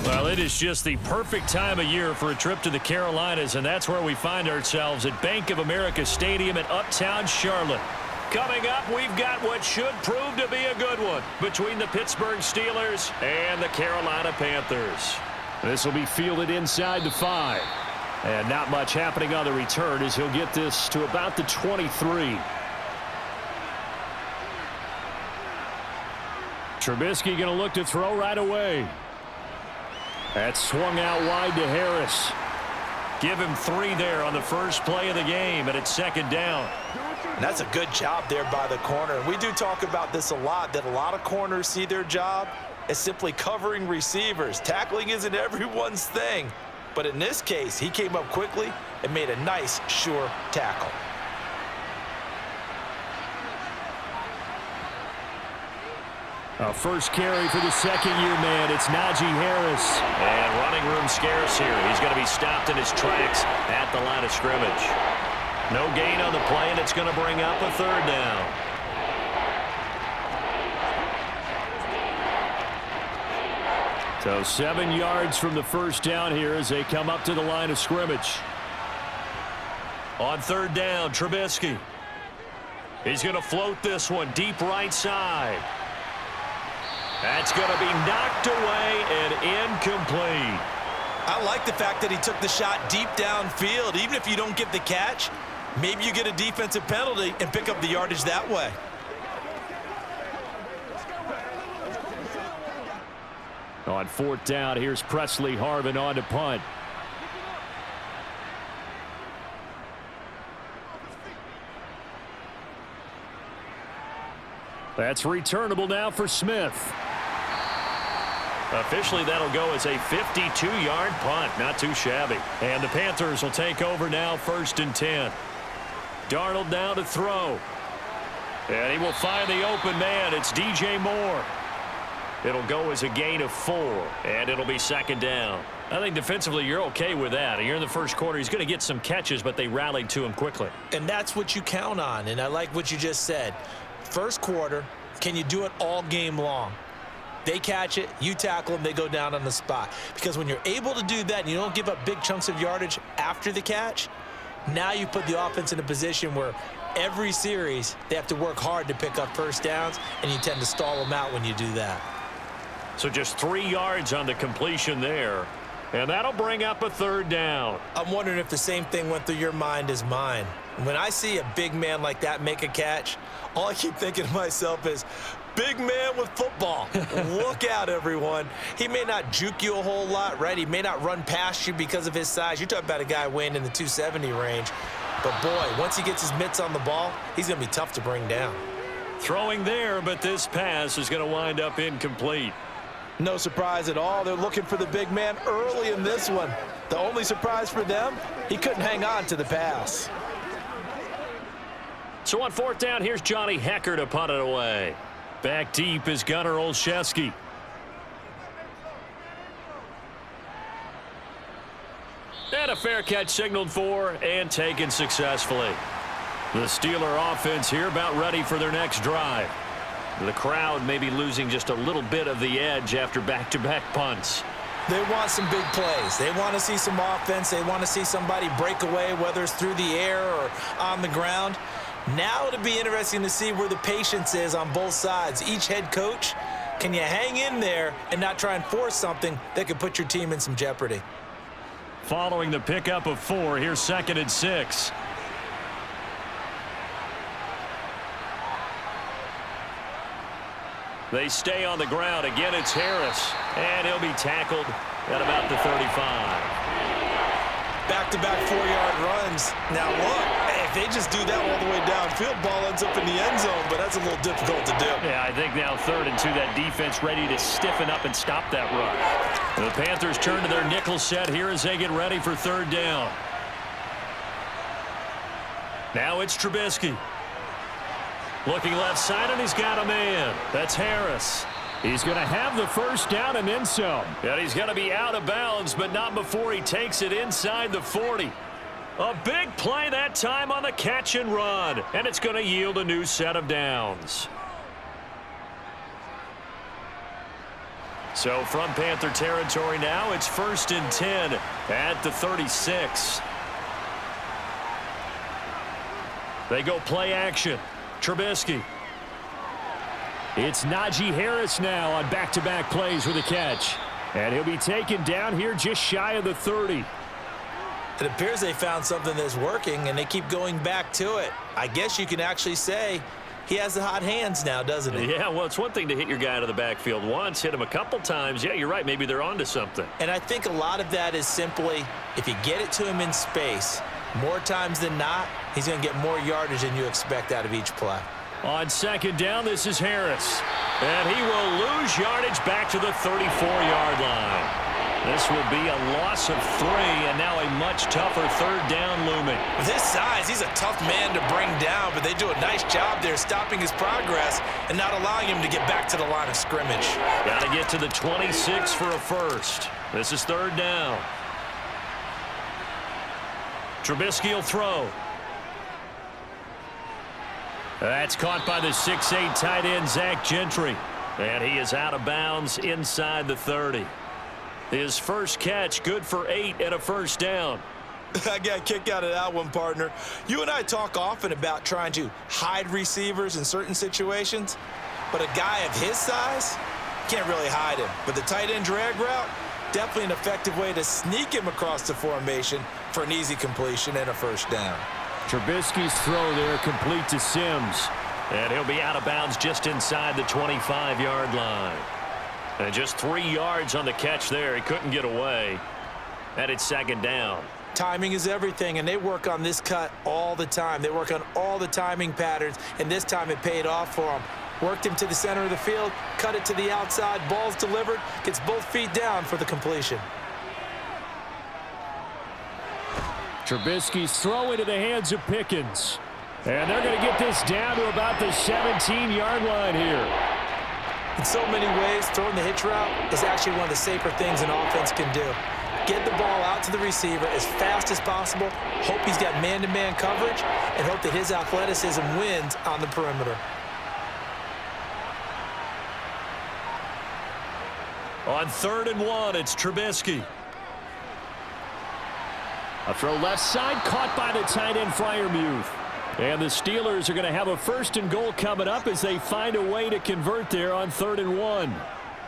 Well, it is just the perfect time of year for a trip to the Carolinas, and that's where we find ourselves at Bank of America Stadium in Uptown Charlotte. Coming up, we've got what should prove to be a good one between the Pittsburgh Steelers and the Carolina Panthers. This will be fielded inside the 5. And not much happening on the return as he'll get this to about the 23. Trubisky going to look to throw right away. That's swung out wide to Harris. Give him 3 there on the first play of the game, and it's second down. And that's a good job there by the corner. We do talk about this a lot, that a lot of corners see their job as simply covering receivers. Tackling isn't everyone's thing. But in this case, he came up quickly and made a nice, sure tackle. A first carry for the second-year man. It's Najee Harris. And running room scarce here. He's going to be stopped in his tracks at the line of scrimmage. No gain on the play, and it's going to bring up a third down. So 7 yards from the first down here as they come up to the line of scrimmage. On third down, Trubisky. He's going to float this one deep right side. That's going to be knocked away and incomplete. I like the fact that he took the shot deep downfield. Even if you don't get the catch, maybe you get a defensive penalty and pick up the yardage that way. On fourth down, here's Presley Harvin on to punt. That's returnable now for Smith. Officially, that'll go as a 52-yard punt. Not too shabby. And the Panthers will take over now, 1st and 10. Darnold now to throw. And he will find the open man. It's DJ Moore. It'll go as a gain of 4, and it'll be second down. I think defensively you're okay with that. You're in the first quarter. He's going to get some catches, but they rallied to him quickly. And that's what you count on, and I like what you just said. First quarter, can you do it all game long? They catch it, you tackle them, they go down on the spot. Because when you're able to do that and you don't give up big chunks of yardage after the catch, now you put the offense in a position where every series they have to work hard to pick up first downs, and you tend to stall them out when you do that. So just 3 yards on the completion there. And that'll bring up a third down. I'm wondering if the same thing went through your mind as mine. When I see a big man like that make a catch, all I keep thinking to myself is, big man with football. Look out, everyone. He may not juke you a whole lot, right? He may not run past you because of his size. You're talking about a guy weighing in the 270 range. But, boy, once he gets his mitts on the ball, he's going to be tough to bring down. Throwing there, but this pass is going to wind up incomplete. No surprise at all. They're looking for the big man early in this one. The only surprise for them, he couldn't hang on to the pass. So on fourth down, here's Johnny Hecker to punt it away. Back deep is Gunnar Olszewski. And a fair catch signaled for and taken successfully. The Steeler offense here about ready for their next drive. The crowd may be losing just a little bit of the edge after back-to-back punts. They want some big plays. They want to see some offense. They want to see somebody break away, whether it's through the air or on the ground. Now it'll be interesting to see where the patience is on both sides. Each head coach, can you hang in there and not try and force something that could put your team in some jeopardy? Following the pickup of 4, here's 2nd and 6. They stay on the ground. Again, it's Harris. And he'll be tackled at about the 35. Back-to-back 4-yard runs. Now, look, if they just do that all the way downfield, ball ends up in the end zone, but that's a little difficult to do. Yeah, I think now 3rd and 2, that defense ready to stiffen up and stop that run. The Panthers turn to their nickel set here as they get ready for 3rd down. Now it's Trubisky. Looking left side, and he's got a man. That's Harris. He's going to have the first down and then some. And he's going to be out of bounds, but not before he takes it inside the 40. A big play that time on the catch and run, and it's going to yield a new set of downs. So from Panther territory now, it's 1st and 10 at the 36. They go play action. Trubisky. It's Najee Harris now on back-to-back plays with a catch. And he'll be taken down here just shy of the 30. It appears they found something that's working, and they keep going back to it. I guess you can actually say he has the hot hands now, doesn't he? Yeah, well, it's one thing to hit your guy out of the backfield once, hit him a couple times. Yeah, you're right. Maybe they're onto something. And I think a lot of that is simply if you get it to him in space, more times than not, he's going to get more yardage than you expect out of each play. On 2nd down, this is Harris. And he will lose yardage back to the 34-yard line. This will be a loss of 3, and now a much tougher 3rd down looming. With his size, he's a tough man to bring down, but they do a nice job there stopping his progress and not allowing him to get back to the line of scrimmage. Got to get to the 26 for a first. This is 3rd down. Trubisky will throw. That's caught by the 6'8" tight end, Zach Gentry. And he is out of bounds inside the 30. His first catch, good for 8 and a 1st down. I got a kick out of that one, partner. You and I talk often about trying to hide receivers in certain situations, but a guy of his size can't really hide him. But the tight end drag route, definitely an effective way to sneak him across the formation for an easy completion and a 1st down. Trubisky's throw there complete to Sims. And he'll be out of bounds just inside the 25-yard line. And just 3 yards on the catch there. He couldn't get away. And it's 2nd down. Timing is everything, and they work on this cut all the time. They work on all the timing patterns, and this time it paid off for them. Worked him to the center of the field, cut it to the outside, ball's delivered, gets both feet down for the completion. Trubisky's throw into the hands of Pickens. And they're going to get this down to about the 17-yard line here. In so many ways, throwing the hitch route is actually one of the safer things an offense can do. Get the ball out to the receiver as fast as possible, hope he's got man-to-man coverage, and hope that his athleticism wins on the perimeter. On 3rd and 1, it's Trubisky. A throw left side, caught by the tight end Freiermuth. And the Steelers are going to have a 1st and goal coming up as they find a way to convert there on 3rd and 1.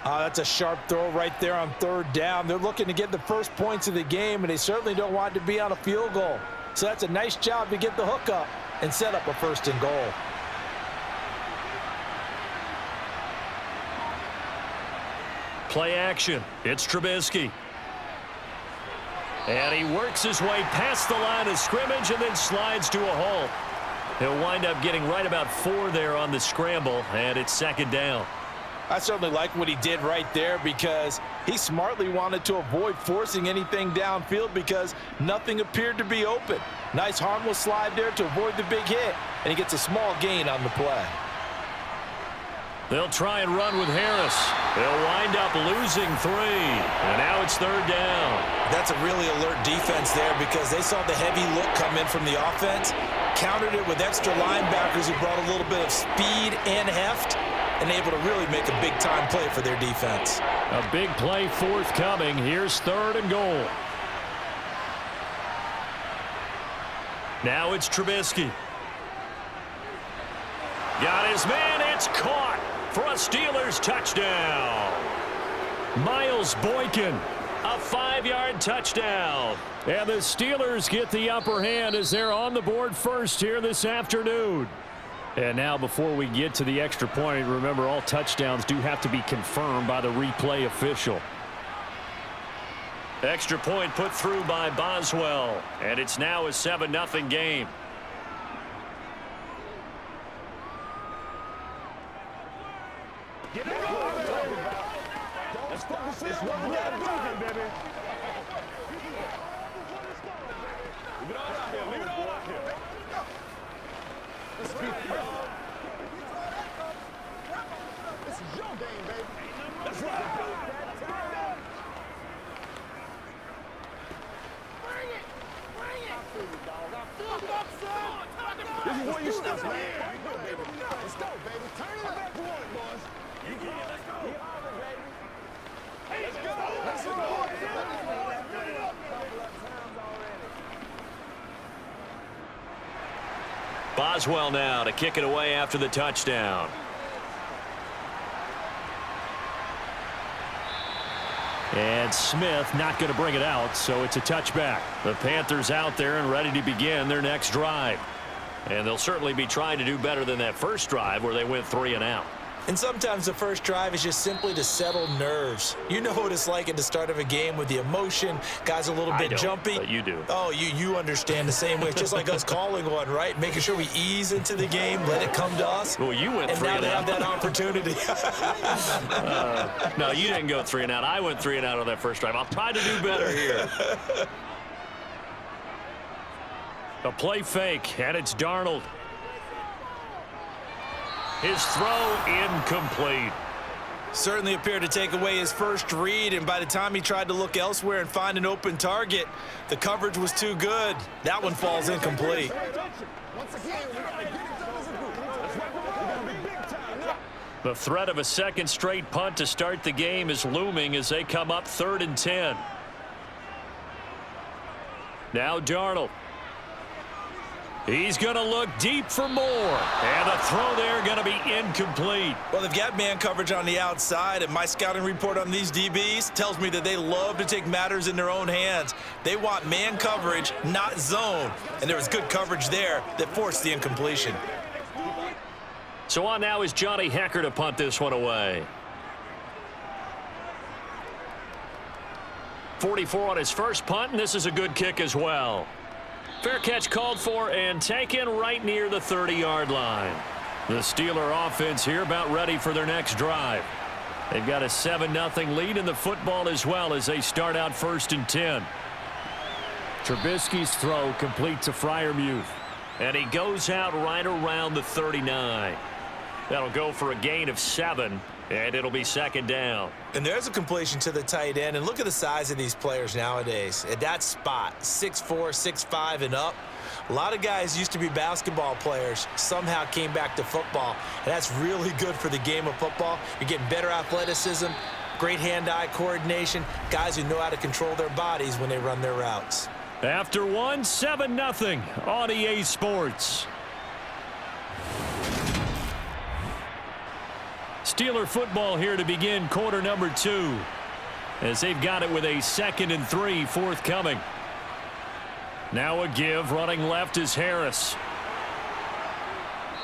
That's a sharp throw right there on 3rd down. They're looking to get the first points of the game, and they certainly don't want it to be on a field goal. So that's a nice job to get the hook up and set up a 1st and goal. Play action. It's Trubisky. And he works his way past the line of scrimmage and then slides to a halt. He'll wind up getting right about 4 there on the scramble, and it's 2nd down. I certainly like what he did right there because he smartly wanted to avoid forcing anything downfield because nothing appeared to be open. Nice harmless slide there to avoid the big hit, and he gets a small gain on the play. They'll try and run with Harris. They'll wind up losing 3. And now it's 3rd down. That's a really alert defense there because they saw the heavy look come in from the offense, countered it with extra linebackers who brought a little bit of speed and heft, and able to really make a big-time play for their defense. A big play forthcoming. Here's 3rd and goal. Now it's Trubisky. Got his man. It's caught for a Steelers touchdown. Miles Boykin, a 5-yard touchdown. And the Steelers get the upper hand as they're on the board first here this afternoon. And now before we get to the extra point, remember all touchdowns do have to be confirmed by the replay official. Extra point put through by Boswell. And it's now a 7-0 game. Get it going, baby. Let's focus. It's what we gotta do, baby. Leave it all out here. Leave it all out here. Let's be fair. This is your game, baby. Let's ride. Bring it. Bring it. I feel you, dog. I feel you. This is where you step, man. Let's go, baby. Turn it up. Let's go. Boswell now to kick it away after the touchdown. And Smith not going to bring it out, so it's a touchback. The Panthers out there and ready to begin their next drive. And they'll certainly be trying to do better than that first drive where they went 3 and out. And sometimes the first drive is just simply to settle nerves. You know what it's like at the start of a game with the emotion. Guys a little bit jumpy. But you do. Oh, you understand the same way. It's just like us calling one, right? Making sure we ease into the game, let it come to us. Well, you went 3 and out. And now they have that opportunity. No, you didn't go 3 and out. I went 3 and out on that first drive. I'll try to do better here. A play fake, and it's Darnold. His throw incomplete. Certainly appeared to take away his first read, and by the time he tried to look elsewhere and find an open target, the coverage was too good. That one falls incomplete. The threat of a second straight punt to start the game is looming as they come up 3rd and 10. Now Darnold. He's going to look deep for more. And the throw there going to be incomplete. Well, they've got man coverage on the outside, and my scouting report on these DBs tells me that they love to take matters in their own hands. They want man coverage, not zone. And there was good coverage there that forced the incompletion. So on now is Johnny Hecker to punt this one away. 44 on his first punt, and this is a good kick as well. Fair catch called for and taken right near the 30-yard line. The Steeler offense here about ready for their next drive. They've got a 7-0 lead in the football as well as they start out 1st and 10. Trubisky's throw complete to Freiermuth. And he goes out right around the 39. That'll go for a gain of 7. And it'll be 2nd down. And there's a completion to the tight end. And look at the size of these players nowadays. At that spot, 6'4", 6'5", and up. A lot of guys used to be basketball players, somehow came back to football. And that's really good for the game of football. You're getting better athleticism, great hand-eye coordination, guys who know how to control their bodies when they run their routes. After one, 7-0 on EA Sports. Steeler football here to begin quarter number 2 as they've got it with a 2nd and 3 forthcoming. Now a give. Running left is Harris.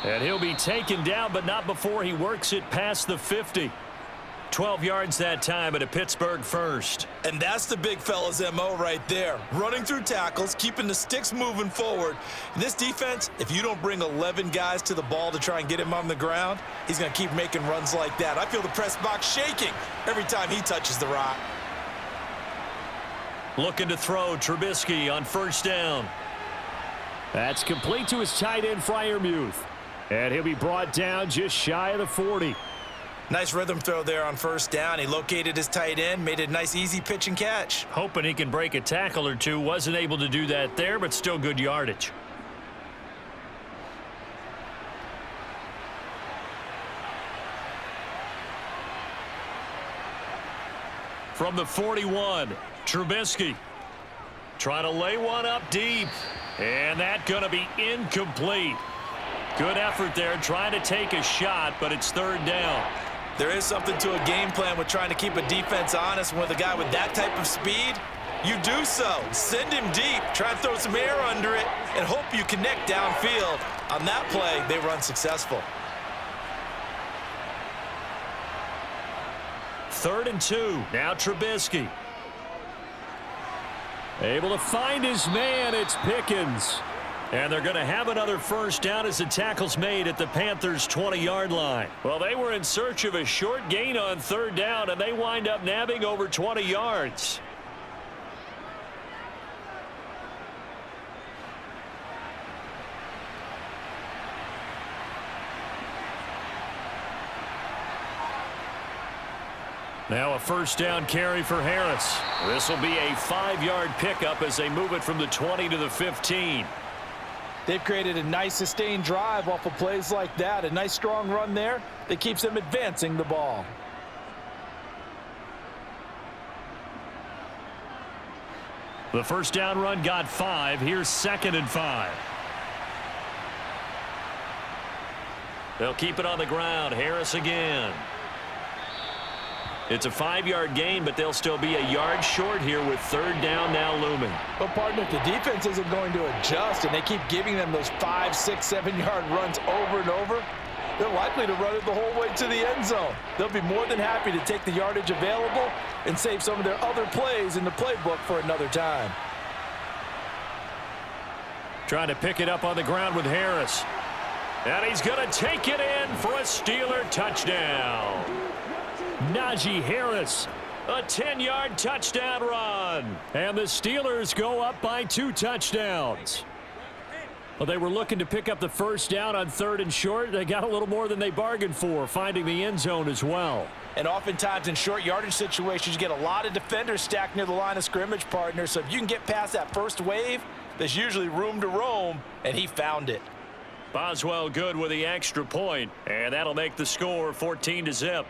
And he'll be taken down, but not before he works it past the 50. 12 yards that time at a Pittsburgh first. And that's the big fella's MO right there. Running through tackles, keeping the sticks moving forward. In this defense, if you don't bring 11 guys to the ball to try and get him on the ground, he's going to keep making runs like that. I feel the press box shaking every time he touches the rock. Looking to throw Trubisky on 1st down. That's complete to his tight end, Freiermuth. And he'll be brought down just shy of the 40. Nice rhythm throw there on 1st down. He located his tight end, made a nice easy pitch and catch. Hoping he can break a tackle or two. Wasn't able to do that there, but still good yardage. From the 41, Trubisky. Trying to lay one up deep. And that's going to be incomplete. Good effort there, trying to take a shot, but it's 3rd down. There is something to a game plan with trying to keep a defense honest. With a guy with that type of speed, you do so. Send him deep, try and throw some air under it, and hope you connect downfield. On that play, they were unsuccessful. 3rd and 2. Now Trubisky. Able to find his man. It's Pickens. And they're going to have another 1st down as the tackle's made at the Panthers' 20-yard line. Well, they were in search of a short gain on 3rd down, and they wind up nabbing over 20 yards. Now a 1st down carry for Harris. This will be a 5-yard pickup as they move it from the 20 to the 15. They've created a nice sustained drive off of plays like that. A nice strong run there that keeps them advancing the ball. The first down run got 5. Here's 2nd and 5. They'll keep it on the ground. Harris again. It's a 5-yard gain, but they'll still be a yard short here with 3rd down now looming. Well, partner, if the defense isn't going to adjust and they keep giving them those 5, 6, 7-yard runs over and over, they're likely to run it the whole way to the end zone. They'll be more than happy to take the yardage available and save some of their other plays in the playbook for another time. Trying to pick it up on the ground with Harris. And he's going to take it in for a Steeler touchdown. Najee Harris, a 10-yard touchdown run. And the Steelers go up by 2 touchdowns. Well, they were looking to pick up the first down on 3rd and short. They got a little more than they bargained for, finding the end zone as well. And oftentimes in short yardage situations, you get a lot of defenders stacked near the line of scrimmage, partner. So if you can get past that first wave, there's usually room to roam, and he found it. Boswell good with the extra point, and that'll make the score 14-0.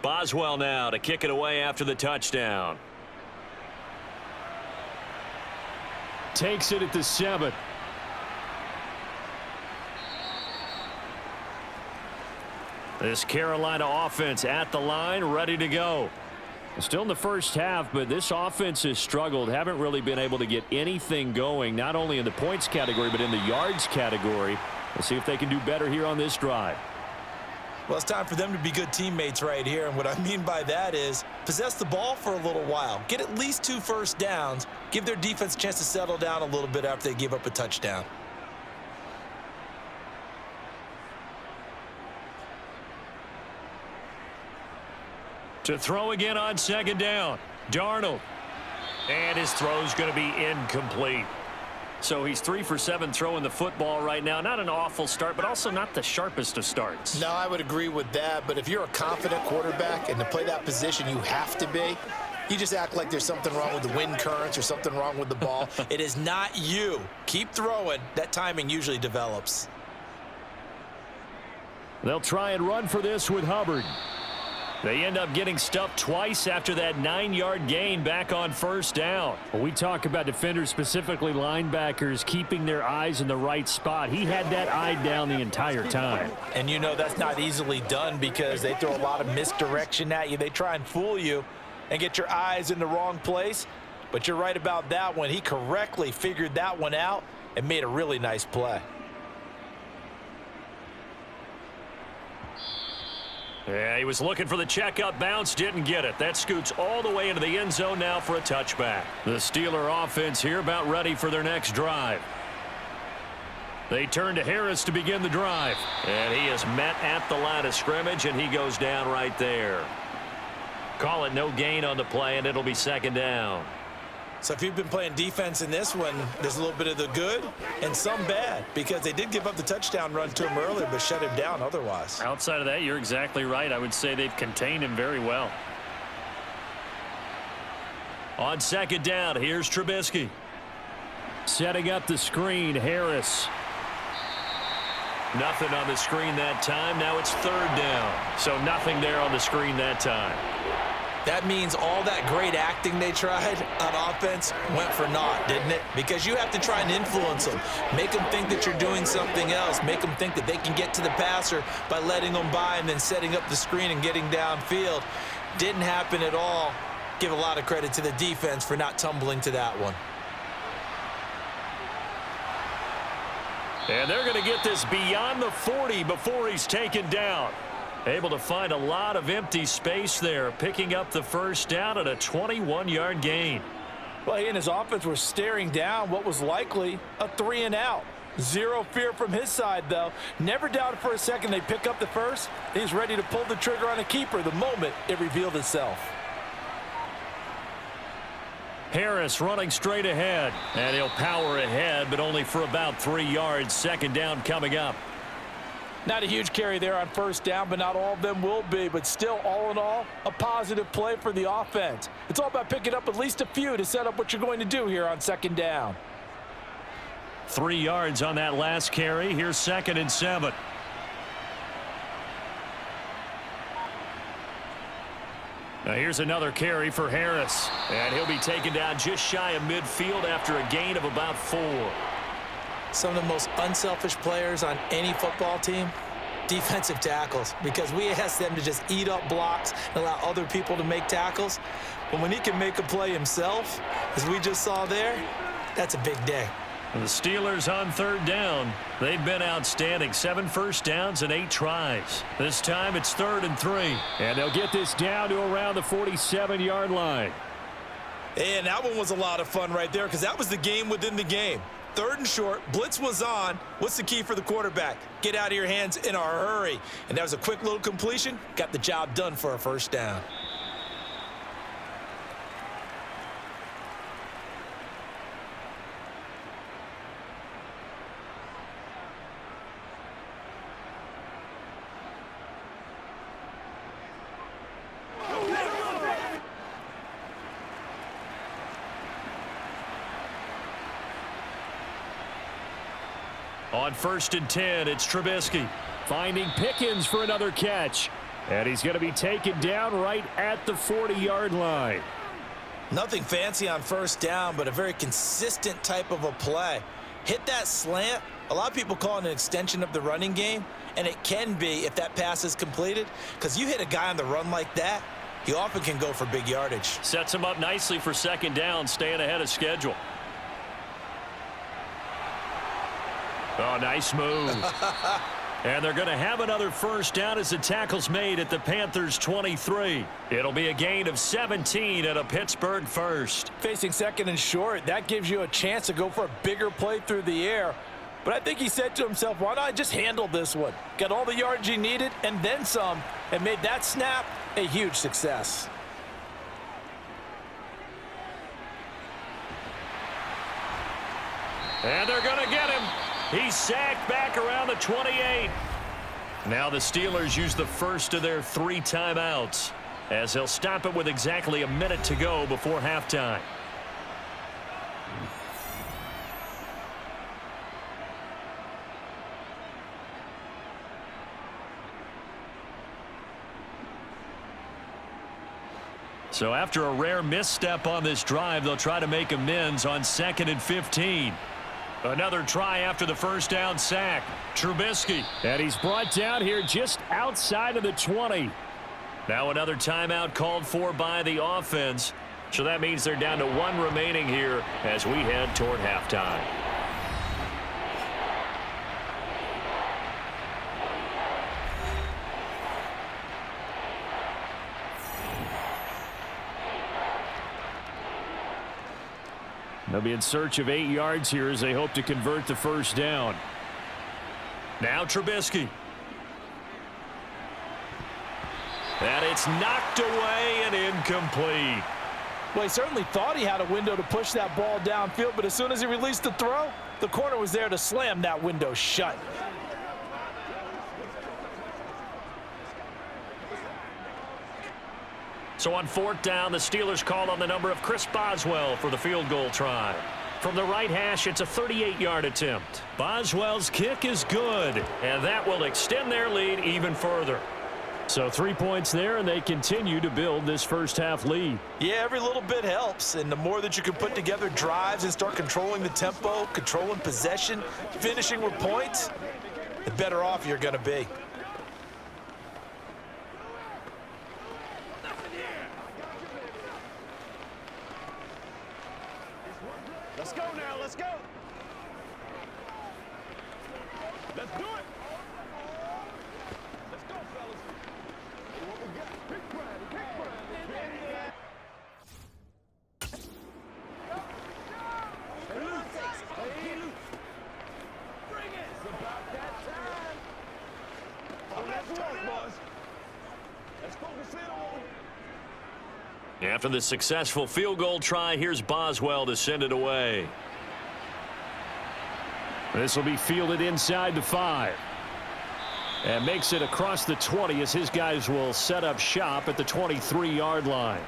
Boswell now to kick it away after the touchdown. Takes it at the 7. This Carolina offense at the line, ready to go. Still in the first half, but this offense has struggled. Haven't really been able to get anything going, not only in the points category, but in the yards category. Let's see if they can do better here on this drive. Well, it's time for them to be good teammates right here. And what I mean by that is possess the ball for a little while. Get at least 2 first downs. Give their defense a chance to settle down a little bit after they give up a touchdown. To throw again on 2nd down. Darnold. And his throw's going to be incomplete. So he's 3 for 7 throwing the football right now. Not an awful start, but also not the sharpest of starts. No, I would agree with that. But if you're a confident quarterback and to play that position you have to be, you just act like there's something wrong with the wind currents or something wrong with the ball. It is not you. Keep throwing. That timing usually develops. They'll try and run for this with Hubbard. They end up getting stuffed twice after that 9-yard gain back on 1st down. When we talk about defenders, specifically linebackers, keeping their eyes in the right spot, he had that eye down the entire time. And you know that's not easily done because they throw a lot of misdirection at you. They try and fool you and get your eyes in the wrong place. But you're right about that one. He correctly figured that one out and made a really nice play. Yeah, he was looking for the checkup bounce, didn't get it. That scoots all the way into the end zone now for a touchback. The Steeler offense here about ready for their next drive. They turn to Harris to begin the drive. And he is met at the line of scrimmage, and he goes down right there. Call it no gain on the play, and it'll be 2nd down. So if you've been playing defense in this one, there's a little bit of the good and some bad because they did give up the touchdown run to him earlier but shut him down otherwise. Outside of that, you're exactly right. I would say they've contained him very well. On 2nd down, here's Trubisky. Setting up the screen, Harris. Nothing on the screen that time. Now it's 3rd down. So nothing there on the screen that time. That means all that great acting they tried on offense went for naught, didn't it? Because you have to try and influence them. Make them think that you're doing something else. Make them think that they can get to the passer by letting them by and then setting up the screen and getting downfield. Didn't happen at all. Give a lot of credit to the defense for not tumbling to that one. And they're going to get this beyond the 40 before he's taken down. Able to find a lot of empty space there, picking up the 1st down at a 21-yard gain. Well, he and his offense were staring down what was likely a 3-and-out. Zero fear from his side, though. Never doubted for a second they pick up the first. He's ready to pull the trigger on a keeper the moment it revealed itself. Harris running straight ahead, and he'll power ahead, but only for about 3 yards. Second down coming up. Not a huge carry there on first down, but not all of them will be. But still, all in all, a positive play for the offense. It's all about picking up at least a few to set up what you're going to do here on second down. 3 yards on that last carry. Here's 2nd and 7. Now here's another carry for Harris, and he'll be taken down just shy of midfield after a gain of about 4. Some of the most unselfish players on any football team, defensive tackles, because we ask them to just eat up blocks and allow other people to make tackles. But when he can make a play himself, as we just saw there, that's a big day. The Steelers on 3rd down. They've been outstanding. 7 first downs and 8 tries. This time it's 3rd and 3. And they'll get this down to around the 47-yard line. And that one was a lot of fun right there because that was the game within the game. 3rd and short, blitz was on. What's the key for the quarterback? Get out of your hands in a hurry. And that was a quick little completion. Got the job done for a first down. On 1st and 10, it's Trubisky finding Pickens for another catch. And he's going to be taken down right at the 40-yard line. Nothing fancy on first down, but a very consistent type of a play. Hit that slant. A lot of people call it an extension of the running game, and it can be if that pass is completed, because you hit a guy on the run like that, he often can go for big yardage. Sets him up nicely for 2nd down, staying ahead of schedule. Oh, nice move. And they're going to have another first down as the tackle's made at the Panthers' 23. It'll be a gain of 17 at a Pittsburgh first. Facing 2nd and short, that gives you a chance to go for a bigger play through the air. But I think he said to himself, why not I just handle this one? Got all the yards he needed and then some, and made that snap a huge success. And they're going to get him. He's sacked back around the 28. Now the Steelers use the first of their 3 timeouts as they'll stop it with exactly a minute to go before halftime. So after a rare misstep on this drive, they'll try to make amends on 2nd and 15. Another try after the first down sack. Trubisky. And he's brought down here just outside of the 20. Now another timeout called for by the offense. So that means they're down to 1 remaining here as we head toward halftime. They'll be in search of 8 yards here as they hope to convert the first down. Now Trubisky. And it's knocked away and incomplete. Well, he certainly thought he had a window to push that ball downfield, but as soon as he released the throw, the corner was there to slam that window shut. So on 4th down, the Steelers call on the number of Chris Boswell for the field goal try. From the right hash, it's a 38-yard attempt. Boswell's kick is good, and that will extend their lead even further. So 3 points there, and they continue to build this first half lead. Yeah, every little bit helps, and the more that you can put together drives and start controlling the tempo, controlling possession, finishing with points, the better off you're going to be. Let's go now, let's go. Let's do it. Let's go, fellas. What we got? Big Brian, Big Brian. After the successful field goal try, here's Boswell to send it away. This will be fielded inside the 5. And makes it across the 20 as his guys will set up shop at the 23-yard line.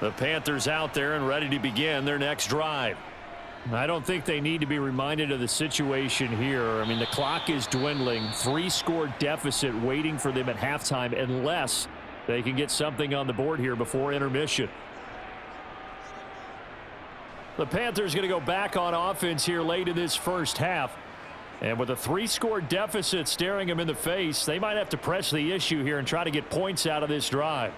The Panthers out there and ready to begin their next drive. I don't think they need to be reminded of the situation here. I mean, the clock is dwindling. 3-score deficit waiting for them at halftime unless they can get something on the board here before intermission. The Panthers going to go back on offense here late in this first half. And with a 3-score deficit staring them in the face, they might have to press the issue here and try to get points out of this drive.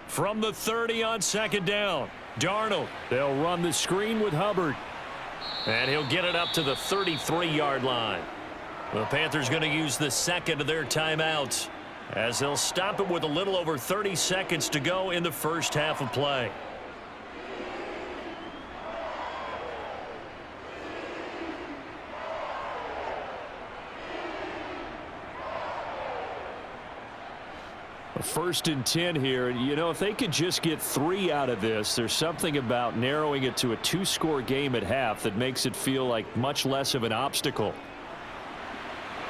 From the 30 on second down, Darnold. They'll run the screen with Hubbard. And he'll get it up to the 33-yard line. The Panthers going to use the second of their timeouts as they'll stop it with a little over 30 seconds to go in the first half of play. First and 10 here. You know, if they could just get 3 out of this, there's something about narrowing it to a 2-score game at half that makes it feel like much less of an obstacle.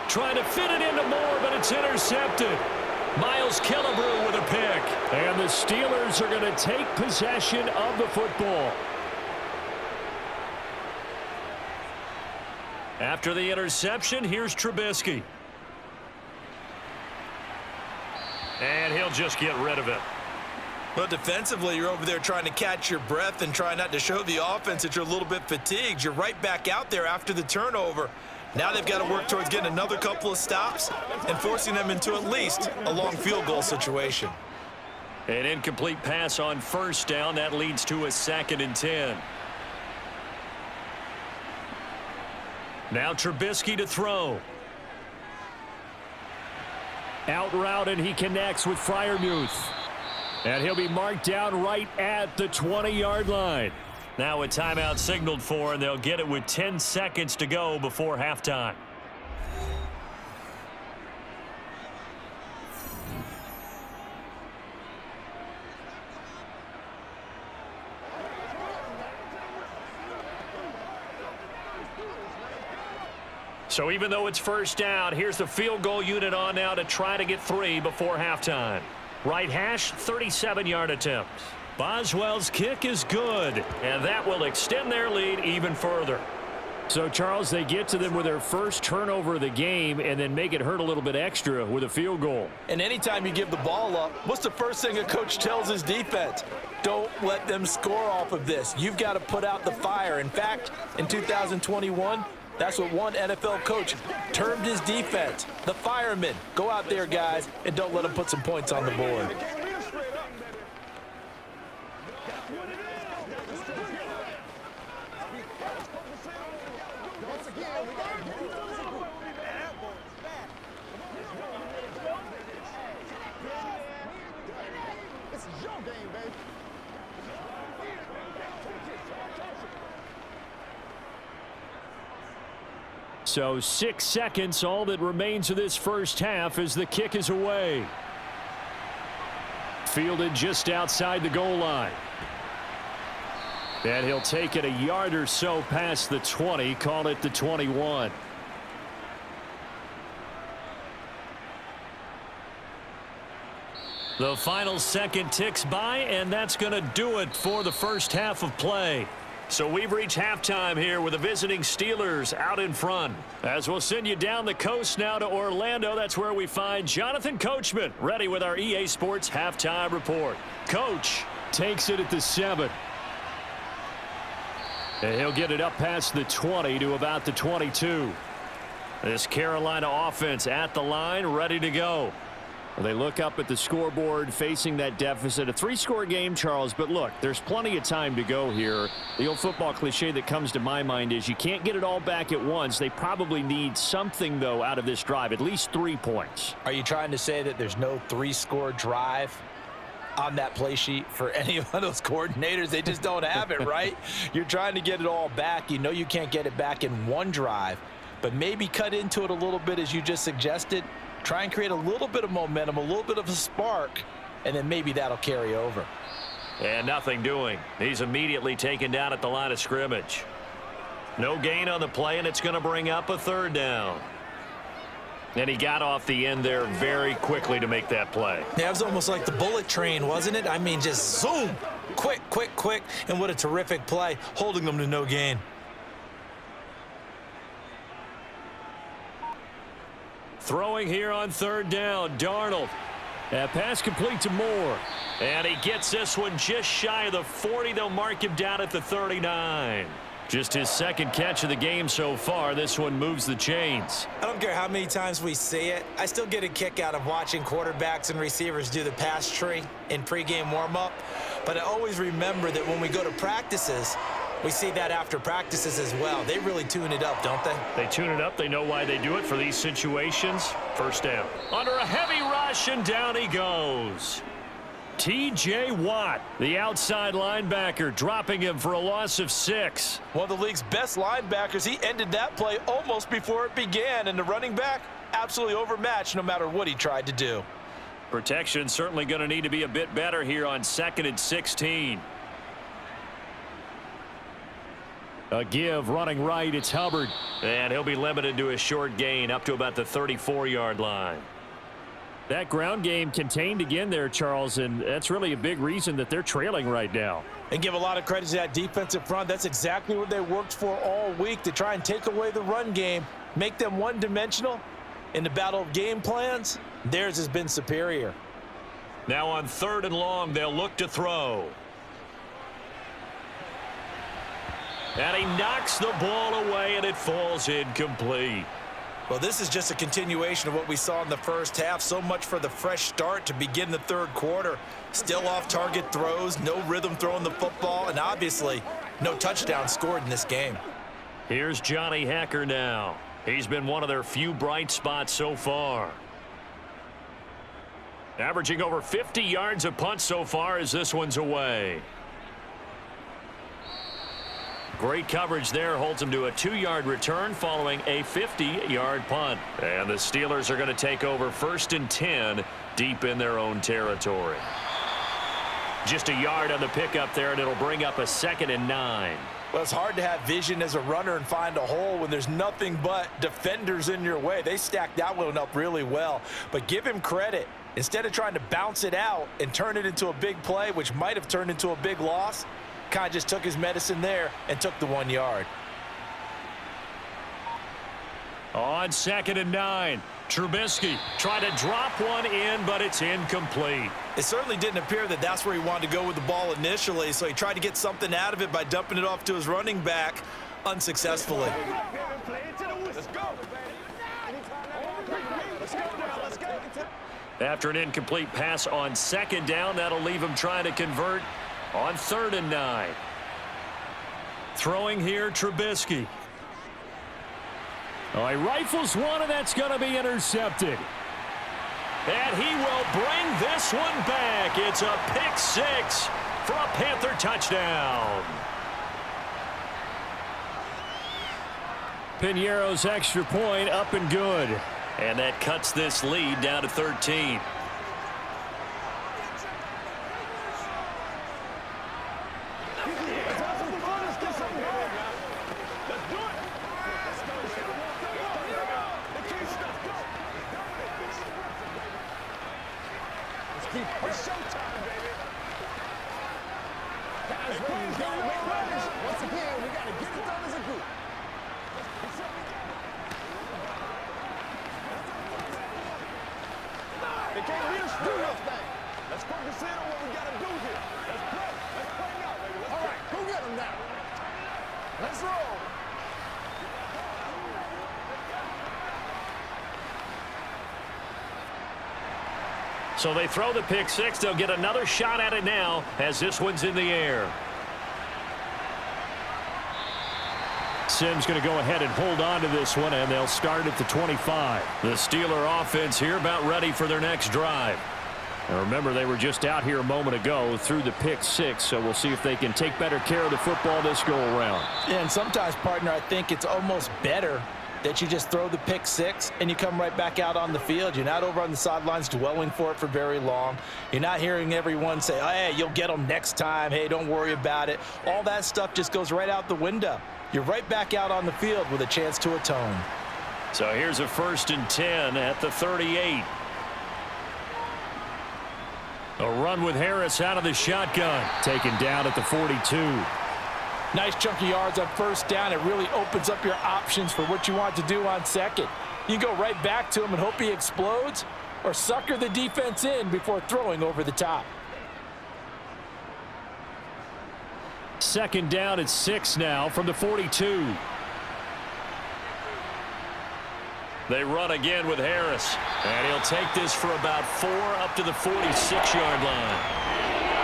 Trying to fit it into Moore, but it's intercepted. Miles Killebrew with a pick. And the Steelers are going to take possession of the football. After the interception, here's Trubisky. And he'll just get rid of it. Well, defensively, you're over there trying to catch your breath and try not to show the offense that you're a little bit fatigued. You're right back out there after the turnover. Now they've got to work towards getting another couple of stops and forcing them into at least a long field goal situation. An incomplete pass on first down. That leads to a 2nd and 10. Now Trubisky to throw. Out route, and he connects with Freiermuth. And he'll be marked down right at the 20-yard line. Now a timeout signaled for, and they'll get it with 10 seconds to go before halftime. So even though it's first down, here's the field goal unit on now to try to get 3 before halftime. Right hash, 37-yard attempt. Boswell's kick is good, and that will extend their lead even further. So, Charles, they get to them with their first turnover of the game and then make it hurt a little bit extra with a field goal. And anytime you give the ball up, what's the first thing a coach tells his defense? Don't let them score off of this. You've got to put out the fire. In fact, in 2021, that's what one NFL coach termed his defense, the firemen. Go out there, guys, and don't let them put some points on the board. So 6 seconds, all that remains of this first half as the kick is away. Fielded just outside the goal line. And he'll take it a yard or so past the 20, call it the 21. The final second ticks by, and that's going to do it for the first half of play. So we've reached halftime here with the visiting Steelers out in front. As we'll send you down the coast now to Orlando, that's where we find Jonathan Coachman ready with our EA Sports halftime report. Coach takes it at the 7. And he'll get it up past the 20 to about the 22. This Carolina offense at the line, ready to go. They look up at the scoreboard facing that deficit. A 3-score game, Charles, but look, there's plenty of time to go here. The old football cliche that comes to my mind is you can't get it all back at once. They probably need something, though, out of this drive, at least 3 points. Are you trying to say that there's no 3-score drive? on that play sheet for any of those coordinators. They just don't have it, right? You're trying to get it all back. You know you can't get it back in one drive, but maybe cut into it a little bit as you just suggested. Try and create a little bit of momentum, a little bit of a spark, and then maybe that'll carry over. And nothing doing. He's immediately taken down at the line of scrimmage. No gain on the play, and it's going to bring up a third down. And he got off the end there very quickly to make that play. Yeah, it was almost like the bullet train, wasn't it? I mean, just zoom, quick, quick, quick, and what a terrific play, holding them to no gain. Throwing here on third down, Darnold. That pass complete to Moore. And he gets this one just shy of the 40. They'll mark him down at the 39. Just his second catch of the game so far. This one moves the chains. I don't care how many times we see it. I still get a kick out of watching quarterbacks and receivers do the pass tree in pregame warm-up. But I always remember that when we go to practices, we see that after practices as well. They really tune it up, don't they? They tune it up. They know why they do it for these situations. First down. Under a heavy rush, and down he goes. T.J. Watt, the outside linebacker, dropping him for a loss of 6. One of the league's best linebackers. He ended that play almost before it began, and the running back absolutely overmatched no matter what he tried to do. Protection certainly going to need to be a bit better here on 2nd and 16. A give running right. It's Hubbard. And he'll be limited to a short gain up to about the 34-yard line. That ground game contained again there, Charles, and that's really a big reason that they're trailing right now. And give a lot of credit to that defensive front. That's exactly what they worked for all week, to try and take away the run game, make them one-dimensional. In the battle of game plans, theirs has been superior. Now on 3rd and long, they'll look to throw. And he knocks the ball away, and it falls incomplete. Well, this is just a continuation of what we saw in the first half. So much for the fresh start to begin the third quarter. Still off-target throws, no rhythm throwing the football, and obviously no touchdown scored in this game. Here's Johnny Hekker now. He's been one of their few bright spots so far. Averaging over 50 yards a punt so far as this one's away. Great coverage there, holds him to a 2-yard return following a 50-yard punt. And the Steelers are going to take over 1st and 10 deep in their own territory. Just a yard on the pickup there, and it'll bring up a 2nd and 9. Well, it's hard to have vision as a runner and find a hole when there's nothing but defenders in your way. They stacked that one up really well. But give him credit. Instead of trying to bounce it out and turn it into a big play, which might have turned into a big loss, kind of just took his medicine there and took the 1 yard. On 2nd and 9, Trubisky tried to drop one in, but it's incomplete. It certainly didn't appear that that's where he wanted to go with the ball initially, so he tried to get something out of it by dumping it off to his running back unsuccessfully. After an incomplete pass on 2nd down, that'll leave him trying to convert on 3rd and 9. Throwing here, Trubisky. Oh, he rifles one, and that's going to be intercepted. And he will bring this one back. It's a pick 6 for a Panther touchdown. Piñeiro's extra point up and good. And that cuts this lead down to 13. It's showtime, baby. Guys, once again, we got to get it done as a group. It can't be a screw-up thing. Let's focus in on what we got to do here. Let's play. Let's play now, baby. All right, go get them now. Let's roll. So they throw the pick 6. They'll get another shot at it now as this one's in the air. Sims going to go ahead and hold on to this one, and they'll start at the 25. The Steeler offense here about ready for their next drive. Now remember, they were just out here a moment ago through the pick six, so we'll see if they can take better care of the football this go-around. Yeah, and sometimes, partner, I think it's almost better that you just throw the pick six and you come right back out on the field. You're not over on the sidelines dwelling for it for very long. You're not hearing everyone say, oh, hey, you'll get them next time. Hey, don't worry about it. All that stuff just goes right out the window. You're right back out on the field with a chance to atone. So here's a 1st and 10 at the 38. A run with Harris out of the shotgun. Taken down at the 42. Nice chunk of yards on first down. It really opens up your options for what you want to do on second. You go right back to him and hope he explodes, or sucker the defense in before throwing over the top. 2nd down at 6 now from the 42. They run again with Harris. And he'll take this for about 4 up to the 46-yard line.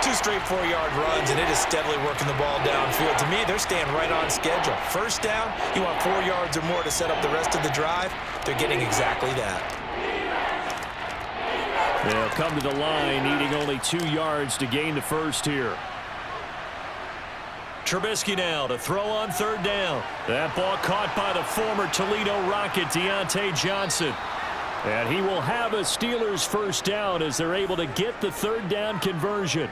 2 straight 4-yard runs, and it is steadily working the ball downfield. To me, they're staying right on schedule. First down, you want 4 yards or more to set up the rest of the drive. They're getting exactly that. They'll come to the line, needing only 2 yards to gain the first here. Trubisky now to throw on 3rd down. That ball caught by the former Toledo Rocket, Deontay Johnson. And he will have a Steelers first down as they're able to get the 3rd down conversion.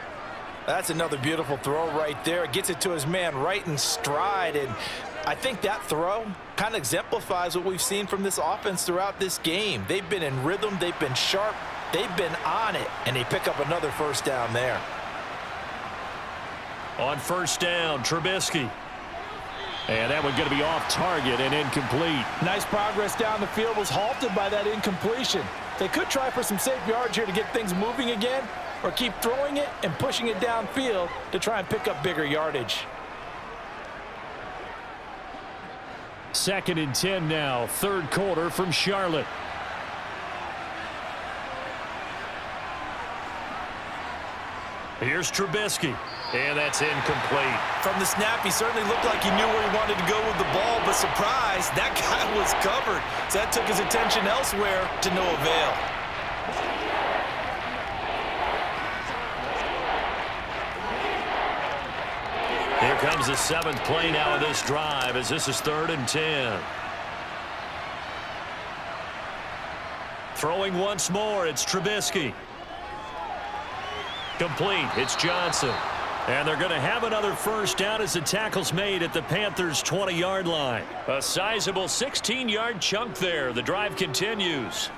That's another beautiful throw right there. Gets it to his man right in stride. And I think that throw kind of exemplifies what we've seen from this offense throughout this game. They've been in rhythm. They've been sharp. They've been on it. And they pick up another first down there. On 1st down, Trubisky. And that one going to be off target and incomplete. Nice progress down the field, was halted by that incompletion. They could try for some safe yards here to get things moving again, or keep throwing it and pushing it downfield to try and pick up bigger yardage. 2nd and 10 now, 3rd quarter from Charlotte. Here's Trubisky. And that's incomplete. From the snap, he certainly looked like he knew where he wanted to go with the ball, but surprise, that guy was covered. So that took his attention elsewhere to no avail. Here comes the 7th play now of this drive, as this is 3rd and 10. Throwing once more, it's Trubisky. Complete, it's Johnson. And they're going to have another first down as the tackle's made at the Panthers' 20-yard line. A sizable 16-yard chunk there. The drive continues.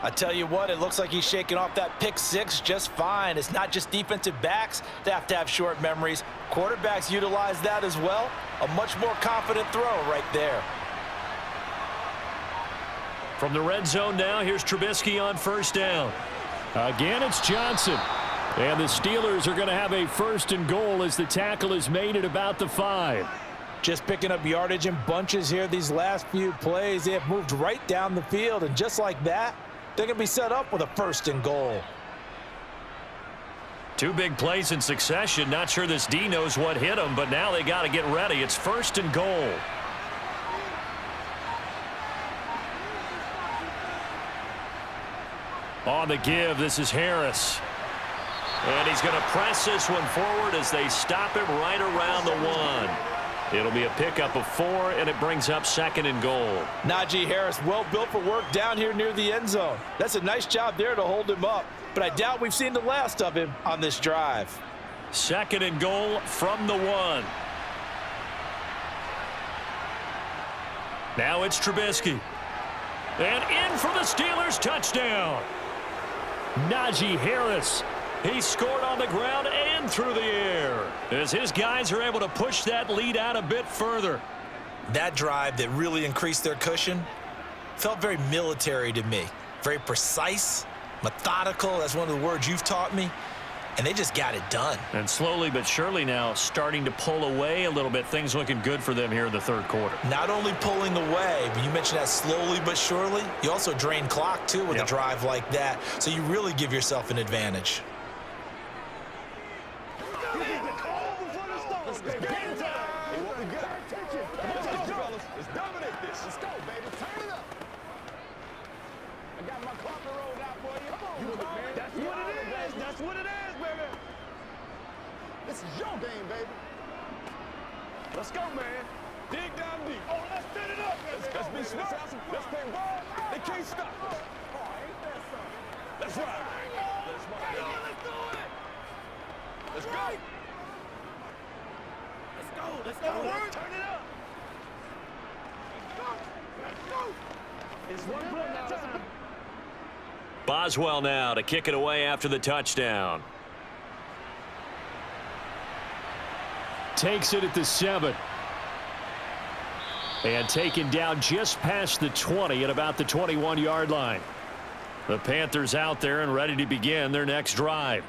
I tell you what, it looks like he's shaking off that pick six just fine. It's not just defensive backs that have to have short memories. Quarterbacks utilize that as well. A much more confident throw right there. From the red zone now, here's Trubisky on 1st down. Again, it's Johnson. And the Steelers are going to have a 1st and goal as the tackle is made at about the 5. Just picking up yardage in bunches here these last few plays. They have moved right down the field, and just like that, they're going to be set up with a 1st and goal. 2 big plays in succession. Not sure this D knows what hit him, but now they got to get ready. It's 1st and goal. On the give, this is Harris. And he's going to press this one forward as they stop him right around the 1. It'll be a pickup of 4, and it brings up 2nd and goal. Najee Harris, well built for work down here near the end zone. That's a nice job there to hold him up, but I doubt we've seen the last of him on this drive. 2nd and goal from the 1. Now it's Trubisky. And in for the Steelers touchdown. Najee Harris. He scored on the ground and through the air as his guys are able to push that lead out a bit further. That drive that really increased their cushion felt very military to me. Very precise, methodical. That's one of the words you've taught me. And they just got it done. And slowly but surely now starting to pull away a little bit. Things looking good for them here in the 3rd quarter. Not only pulling away, but you mentioned that slowly but surely. You also drain clock, too, with a drive like that. So you really give yourself an advantage. Let's go, baby. Turn it up. I got my carpet rolled out for you. Come on. That's what it is. That's what it is, baby. This is your game, baby. Let's go, man. Dig down deep. Oh, let's set it up. Let's be smart. Let's play ball. They can't stop us. Let's ride. Let's do it. Let's go. Let's go. Turn it up. Let's go. It's one play at a time. Boswell now to kick it away after the touchdown. Takes it at the 7. And taken down just past the 20 at about the 21-yard line. The Panthers out there and ready to begin their next drive.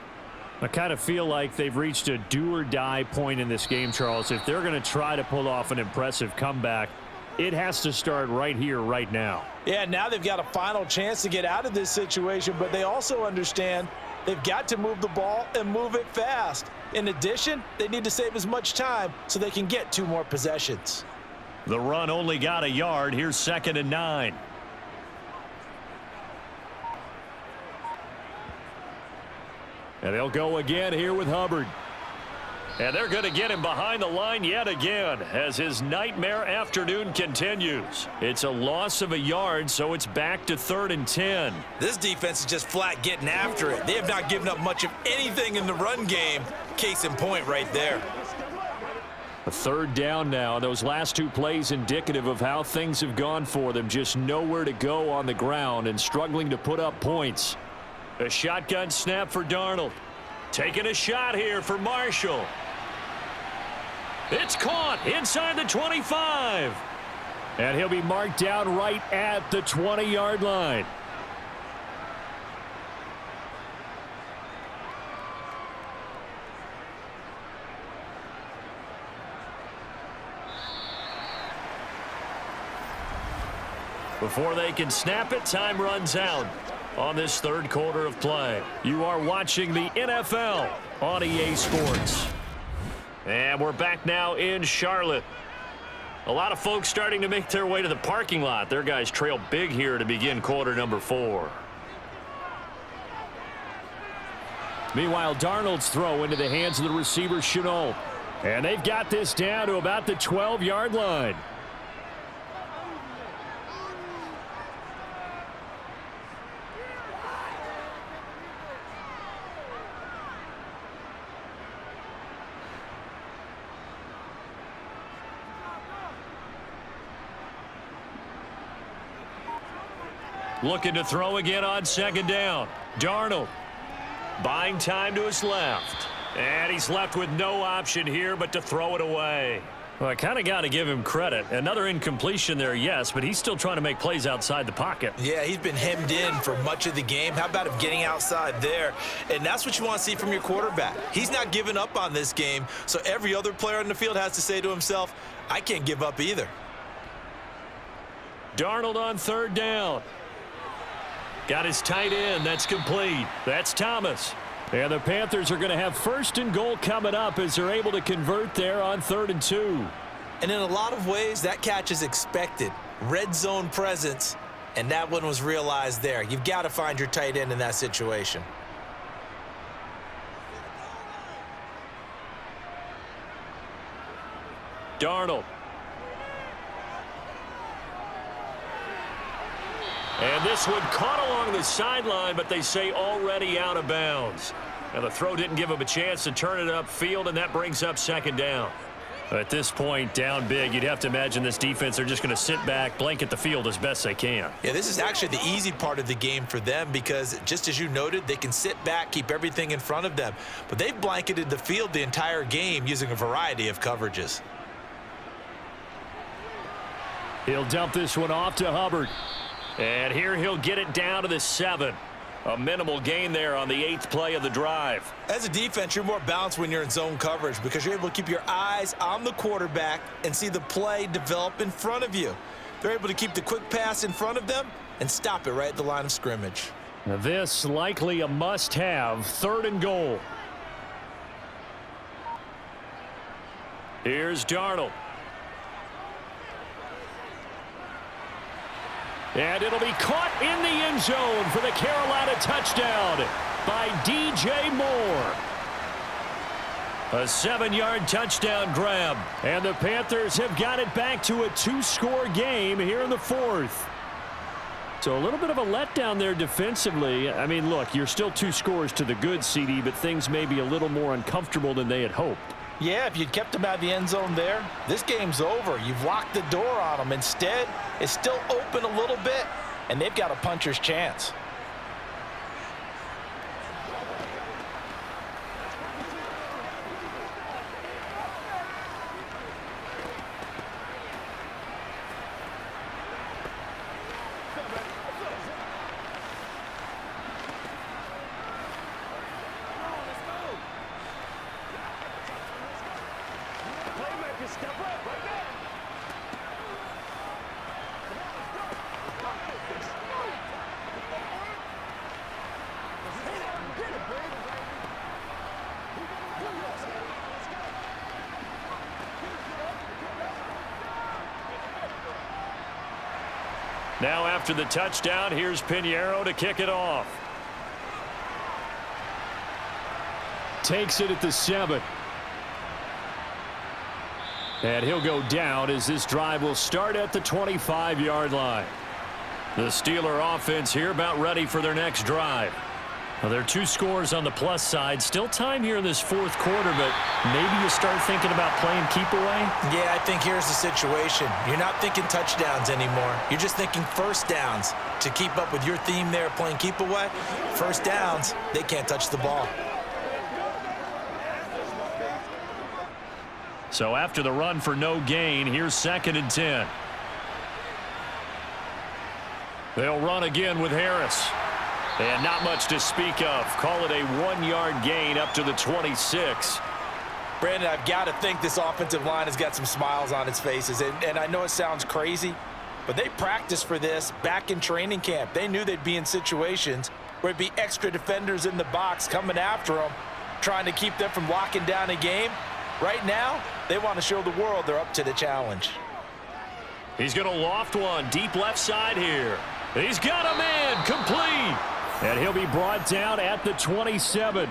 I kind of feel like they've reached a do-or-die point in this game, Charles. If they're going to try to pull off an impressive comeback, it has to start right here, right now. Yeah, now they've got a final chance to get out of this situation, but they also understand they've got to move the ball and move it fast. In addition, they need to save as much time so they can get 2 more possessions. The run only got a yard. Here's 2nd and 9. And they'll go again here with Hubbard. And they're going to get him behind the line yet again as his nightmare afternoon continues. It's a loss of a yard, so it's back to 3rd and 10. This defense is just flat getting after it. They have not given up much of anything in the run game. Case in point right there. A 3rd down now. Those last 2 plays indicative of how things have gone for them. Just nowhere to go on the ground and struggling to put up points. A shotgun snap for Darnold. Taking a shot here for Marshall. It's caught inside the 25. And he'll be marked down right at the 20-yard line. Before they can snap it, time runs out on this 3rd quarter of play. You are watching the NFL on EA Sports. And we're back now in Charlotte. A lot of folks starting to make their way to the parking lot. Their guys trail big here to begin quarter number 4. Meanwhile, Darnold's throw into the hands of the receiver, Chenault. And they've got this down to about the 12-yard line. Looking to throw again on 2nd down. Darnold buying time to his left. And he's left with no option here but to throw it away. Well, I kind of got to give him credit. Another incompletion there, yes, but he's still trying to make plays outside the pocket. Yeah, he's been hemmed in for much of the game. How about him getting outside there? And that's what you want to see from your quarterback. He's not giving up on this game, so every other player on the field has to say to himself, I can't give up either. Darnold on 3rd down. Got his tight end. That's complete. That's Thomas. And the Panthers are going to have 1st and goal coming up as they're able to convert there on 3rd and 2. And in a lot of ways, that catch is expected. Red zone presence, and that one was realized there. You've got to find your tight end in that situation. Darnold. And this one caught along the sideline, but they say already out of bounds. Now the throw didn't give him a chance to turn it upfield, and that brings up 2nd down. At this point, down big, you'd have to imagine this defense are just going to sit back, blanket the field as best they can. Yeah, this is actually the easy part of the game for them because, just as you noted, they can sit back, keep everything in front of them. But they've blanketed the field the entire game using a variety of coverages. He'll dump this one off to Hubbard. And here he'll get it down to the 7. A minimal gain there on the 8th play of the drive. As a defense, you're more balanced when you're in zone coverage because you're able to keep your eyes on the quarterback and see the play develop in front of you. They're able to keep the quick pass in front of them and stop it right at the line of scrimmage. Now this likely a must-have 3rd and goal. Here's Darnold. And it'll be caught in the end zone for the Carolina touchdown by DJ Moore. A 7-yard touchdown grab. And the Panthers have got it back to a 2-score game here in the fourth. So a little bit of a letdown there defensively. I mean, look, you're still 2 scores to the good, CD, but things may be a little more uncomfortable than they had hoped. Yeah, if you'd kept them out of the end zone there, this game's over. You've locked the door on them. Instead, it's still open a little bit, and they've got a puncher's chance. Now after the touchdown, here's Pinheiro to kick it off. Takes it at the 7. And he'll go down as this drive will start at the 25-yard line. The Steeler offense here about ready for their next drive. Well, there are 2 scores on the plus side. Still time here in this fourth quarter, but maybe you start thinking about playing keep away? Yeah, I think here's the situation. You're not thinking touchdowns anymore. You're just thinking first downs. To keep up with your theme there, playing keep away, first downs, they can't touch the ball. So after the run for no gain, here's 2nd and 10. They'll run again with Harris. And not much to speak of. Call it a 1-yard gain up to the 26. Brandon, I've got to think this offensive line has got some smiles on its faces. And I know it sounds crazy, but they practiced for this back in training camp. They knew they'd be in situations where it'd be extra defenders in the box coming after them, trying to keep them from locking down a game. Right now, they want to show the world they're up to the challenge. He's going to loft one deep left side here. He's got a man complete. And he'll be brought down at the 27.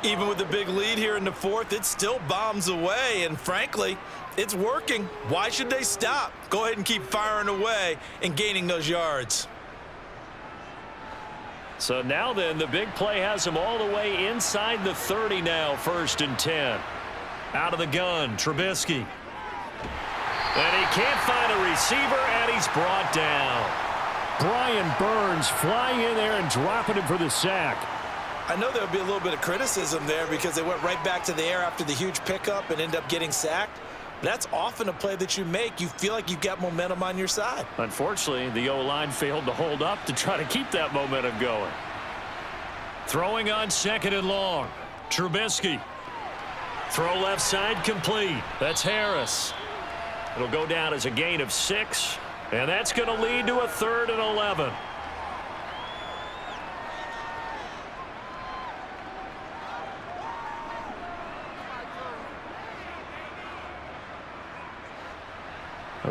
Even with the big lead here in the fourth, it still bombs away. And frankly, it's working. Why should they stop? Go ahead and keep firing away and gaining those yards. So now then, the big play has him all the way inside the 30 now, 1st and 10. Out of the gun, Trubisky. And he can't find a receiver, and he's brought down. Brian Burns flying in there and dropping him for the sack. I know there would be a little bit of criticism there because they went right back to the air after the huge pickup and end up getting sacked. That's often a play that you make. You feel like you've got momentum on your side. Unfortunately, the O-line failed to hold up to try to keep that momentum going. Throwing on 2nd and long. Trubisky. Throw left side complete. That's Harris. It'll go down as a gain of 6. And that's going to lead to a 3rd and 11.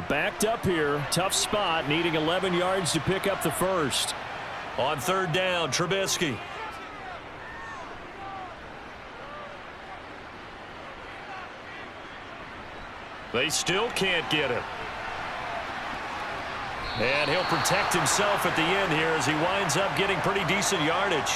Backed up here. Tough spot. Needing 11 yards to pick up the first. On 3rd down, Trubisky. They still can't get him. And he'll protect himself at the end here as he winds up getting pretty decent yardage.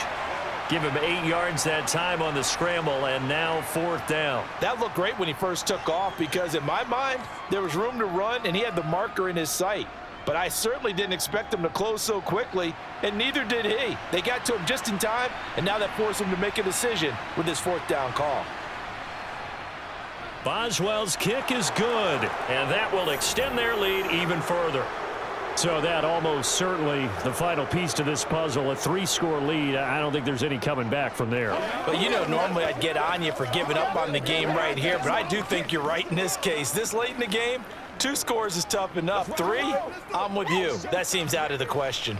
Give him 8 yards that time on the scramble, and now 4th down. That looked great when he first took off because in my mind, there was room to run and he had the marker in his sight. But I certainly didn't expect him to close so quickly, and neither did he. They got to him just in time, and now that forced him to make a decision with his 4th down call. Boswell's kick is good, and that will extend their lead even further. So that almost certainly the final piece to this puzzle, a 3-score lead. I don't think there's any coming back from there. But, you know, normally I'd get on you for giving up on the game right here, but I do think you're right in this case. This late in the game, 2 scores is tough enough. 3, I'm with you. That seems out of the question.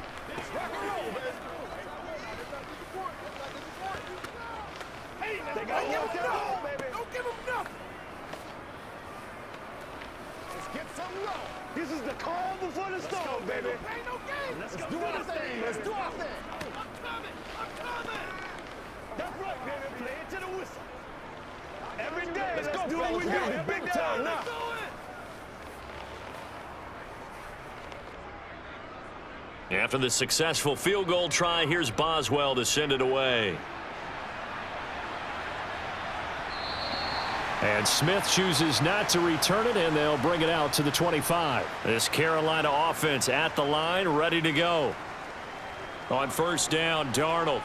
Let's get some This is the calm before the storm, baby. Ain't no game. Let's do our thing. Let's do our thing. I'm coming. That's right, baby. Play it to the whistle. Every day, let's go, do it. We got it big time now. After the successful field goal try, here's Boswell to send it away. And Smith chooses not to return it, and they'll bring it out to the 25. This Carolina offense at the line, ready to go. On first down, Darnold.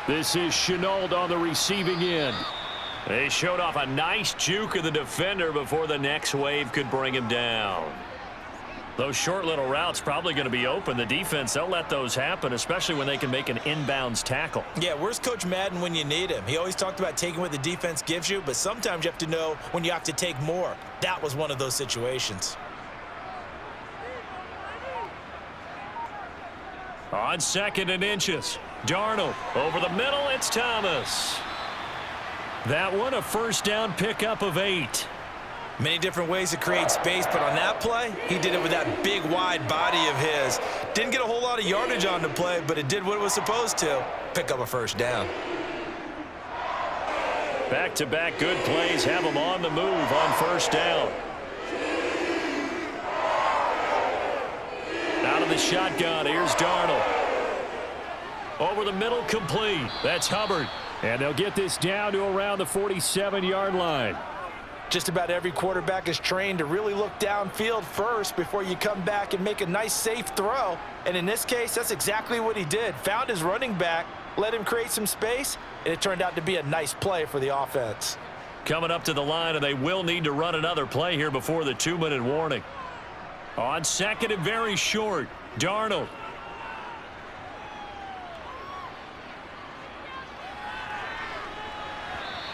This is Shenault on the receiving end. They showed off a nice juke of the defender before the next wave could bring him down. Those short little routes probably going to be open. The defense, they'll let those happen, especially when they can make an inbounds tackle. Yeah, where's Coach Madden when you need him? He always talked about taking what the defense gives you, but sometimes you have to know when you have to take more. That was one of those situations. On 2nd and inches, Darnold over the middle. It's Thomas. That one, a first down pickup of 8. Many different ways to create space, but on that play, he did it with that big, wide body of his. Didn't get a whole lot of yardage on the play, but it did what it was supposed to, pick up a first down. Back-to-back good plays have him on the move on first down. Out of the shotgun, here's Darnold. Over the middle, complete. That's Hubbard. And they'll get this down to around the 47-yard line. Just about every quarterback is trained to really look downfield first before you come back and make a nice, safe throw. And in this case, that's exactly what he did. Found his running back, let him create some space, and it turned out to be a nice play for the offense. Coming up to the line, and they will need to run another play here before the 2-minute warning. On 2nd and very short, Darnold.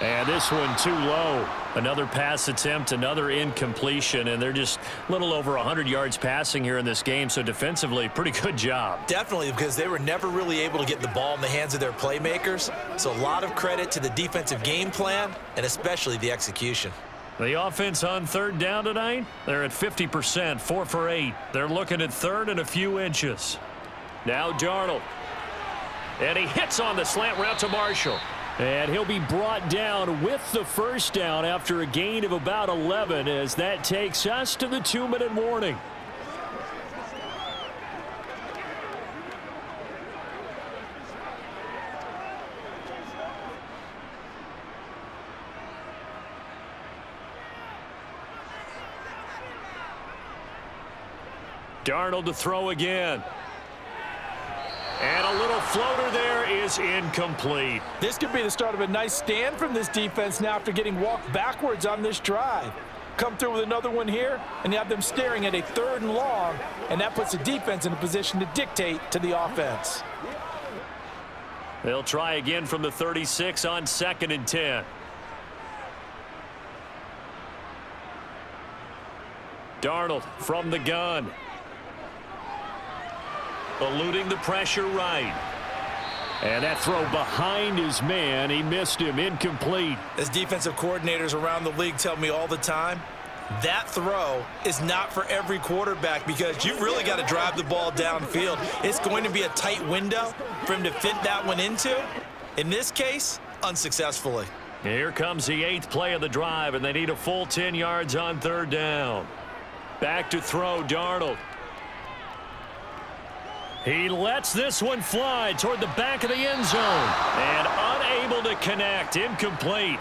And this one too low. Another pass attempt, another incompletion, and they're just a little over 100 yards passing here in this game, so defensively, pretty good job. Definitely, because they were never really able to get the ball in the hands of their playmakers, so a lot of credit to the defensive game plan and especially the execution. The offense on 3rd down tonight, they're at 50%, 4 for 8. They're looking at 3rd and a few inches. Now Darnold. And he hits on the slant route to Marshall. And he'll be brought down with the first down after a gain of about 11 as that takes us to the 2-minute warning. Darnold to throw again. And a little floater there is incomplete. This could be the start of a nice stand from this defense now after getting walked backwards on this drive. Come through with another one here, and you have them staring at a 3rd and long, and that puts the defense in a position to dictate to the offense. They'll try again from the 36 on 2nd and 10. Darnold from the gun. Eluding the pressure right. And that throw behind his man, he missed him, incomplete. As defensive coordinators around the league tell me all the time, that throw is not for every quarterback because you've really got to drive the ball downfield. It's going to be a tight window for him to fit that one into. In this case, unsuccessfully. Here comes the 8th play of the drive, and they need a full 10 yards on 3rd down. Back to throw, Darnold. He lets this one fly toward the back of the end zone and unable to connect. Incomplete.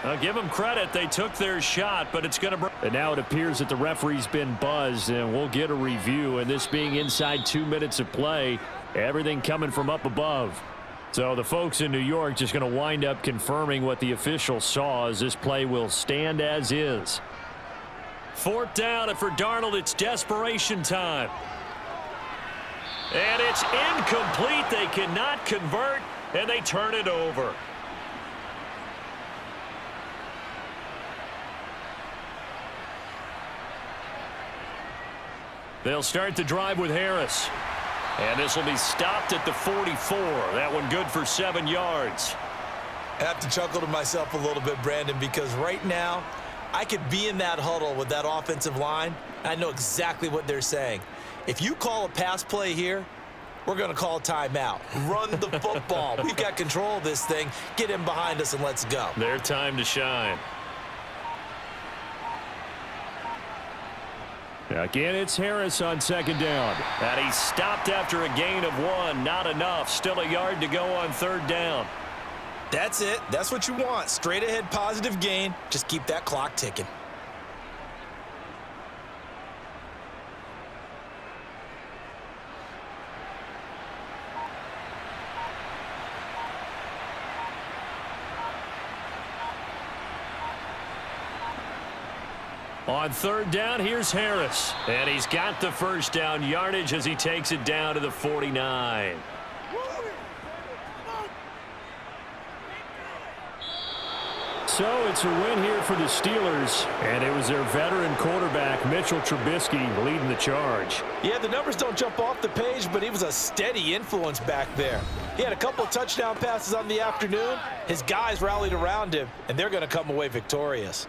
I'll give them credit. They took their shot, but it's going to break. And now it appears that the referee's been buzzed, and we'll get a review. And this being inside 2 minutes of play, everything coming from up above. So the folks in New York just going to wind up confirming what the official saw as this play will stand as is. 4th down, and for Darnold, it's desperation time. And it's incomplete. They cannot convert, and they turn it over. They'll start the drive with Harris. And this will be stopped at the 44. That one good for 7 yards. I have to chuckle to myself a little bit, Brandon, because right now I could be in that huddle with that offensive line, and I know exactly what they're saying. If you call a pass play here, we're going to call timeout. Run the football. We've got control of this thing. Get him behind us and let's go. Their time to shine. Again, it's Harris on second down. And he stopped after a gain of 1. Not enough. Still a yard to go on third down. That's it. That's what you want. Straight ahead positive gain. Just keep that clock ticking. On third down, here's Harris. And he's got the first down yardage as he takes it down to the 49. So it's a win here for the Steelers, and it was their veteran quarterback, Mitchell Trubisky, leading the charge. Yeah, the numbers don't jump off the page, but he was a steady influence back there. He had a couple of touchdown passes on the afternoon. His guys rallied around him, and they're going to come away victorious.